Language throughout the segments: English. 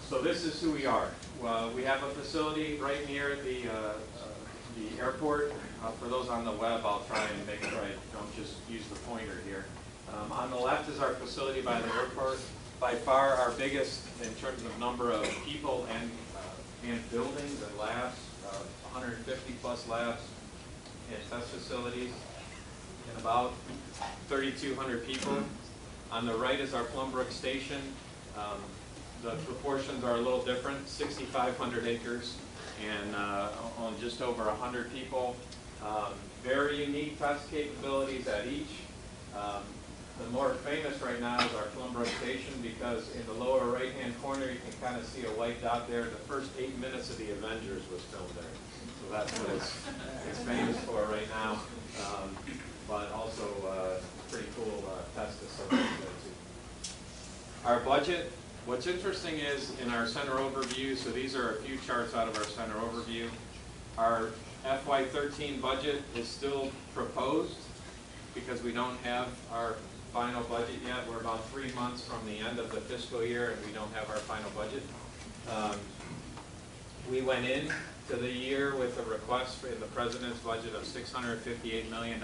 So this is who we are. We have a facility right near the airport. For those on the web, I'll try and make sure I don't just use the pointer here. On the left is our facility by the airport. By far our biggest in terms of number of people and buildings and labs, 150 plus labs and test facilities, and about 3,200 people. On the right is our Plumbrook station. The proportions are a little different, 6,500 acres and on just over 100 people. Very unique test capabilities at each. The more famous right now is our Plumbrook station, because in the lower right-hand corner you can kind of see a white dot there. The first 8 minutes of the Avengers was filmed there. So that's what it's famous for right now. But also pretty cool test facility there too. Our budget, what's interesting is in our center overview, so these are a few charts out of our center overview. Our FY13 budget is still proposed because we don't have our final budget yet. We're about 3 months from the end of the fiscal year and we don't have our final budget. We went in to the year with a request in the President's budget of $658 million.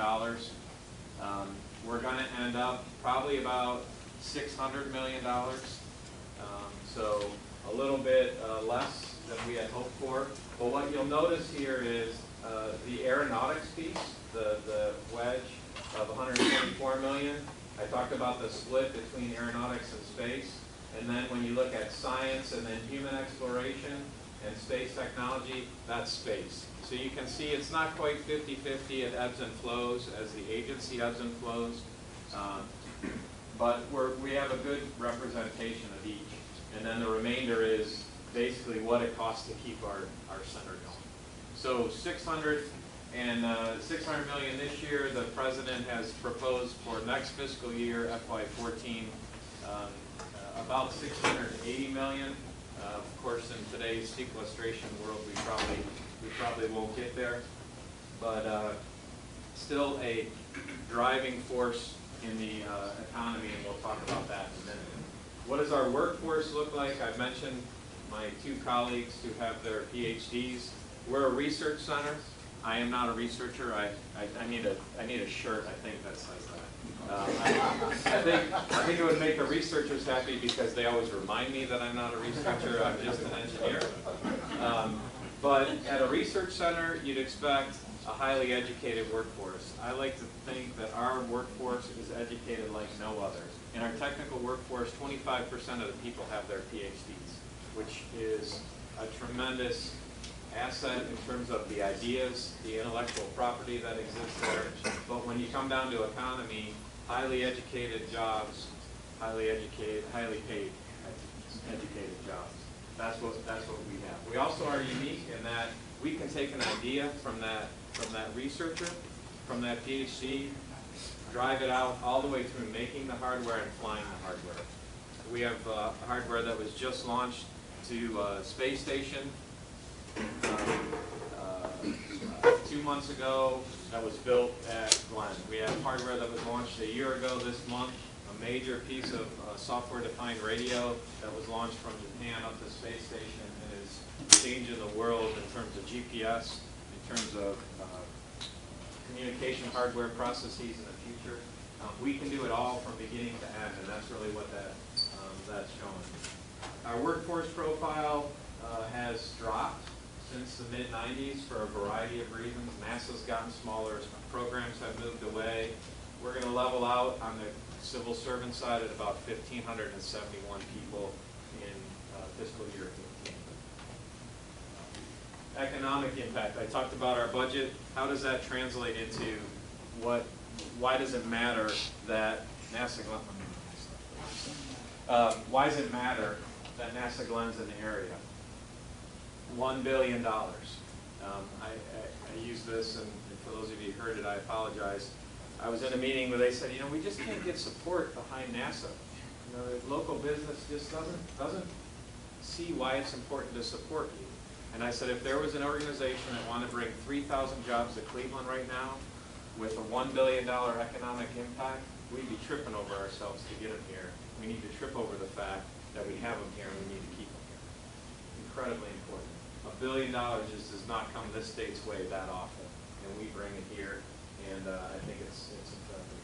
We're going to end up probably about $600 million. So a little bit less than we had hoped for. But what you'll notice here is the aeronautics piece, the wedge of $124 million. I talked about the split between aeronautics and space. And then when you look at science and then human exploration and space technology, that's space. So you can see it's not quite 50-50, it ebbs and flows as the agency ebbs and flows. But we have a good representation of each. And then the remainder is basically what it costs to keep our center going. So $600 million this year. The President has proposed for next fiscal year, FY14, about $680 million. Of course, in today's sequestration world, we probably won't get there, but still a driving force in the economy, and we'll talk about that in a minute. What does our workforce look like? I mentioned my two colleagues who have their PhDs. We're a research center. I am not a researcher. I need a shirt, I think, that says that. I think it would make the researchers happy because they always remind me that I'm not a researcher. I'm just an engineer. But at a research center, you'd expect a highly educated workforce. I like to think that our workforce is educated like no other. In our technical workforce, 25% of the people have their PhDs, which is a tremendous asset in terms of the ideas, the intellectual property that exists there. But when you come down to economy, highly educated jobs, highly paid educated jobs. That's what we have. We also are unique in that we can take an idea from that researcher, from that PhD, drive it out all the way through making the hardware and flying the hardware. We have hardware that was just launched to space station 2 months ago that was built at Glenn. We have hardware that was launched a year ago this month, a major piece of software-defined radio that was launched from Japan up to space station and is changing the world in terms of GPS, in terms of communication hardware processes in the future. We can do it all from beginning to end, and that's really what that's showing. Our workforce profile has dropped since the mid-90s for a variety of reasons. NASA's gotten smaller, programs have moved away. We're going to level out on the civil servant side at about 1,571 people in fiscal year 15. Economic impact. I talked about our budget. How does that translate into why does it matter that NASA why does it matter that NASA Glenn's in the area? $1 billion. I use this, and for those of you who heard it, I apologize. I was in a meeting where they said, we just can't get support behind NASA. The local business just doesn't see why it's important to support you. And I said, if there was an organization that wanted to bring 3,000 jobs to Cleveland right now, with a $1 billion economic impact, we'd be tripping over ourselves to get them here. We need to trip over the fact that we have them here and we need to keep them here. Incredibly important. $1 billion just does not come this state's way that often, and we bring it here, and I think it's incredibly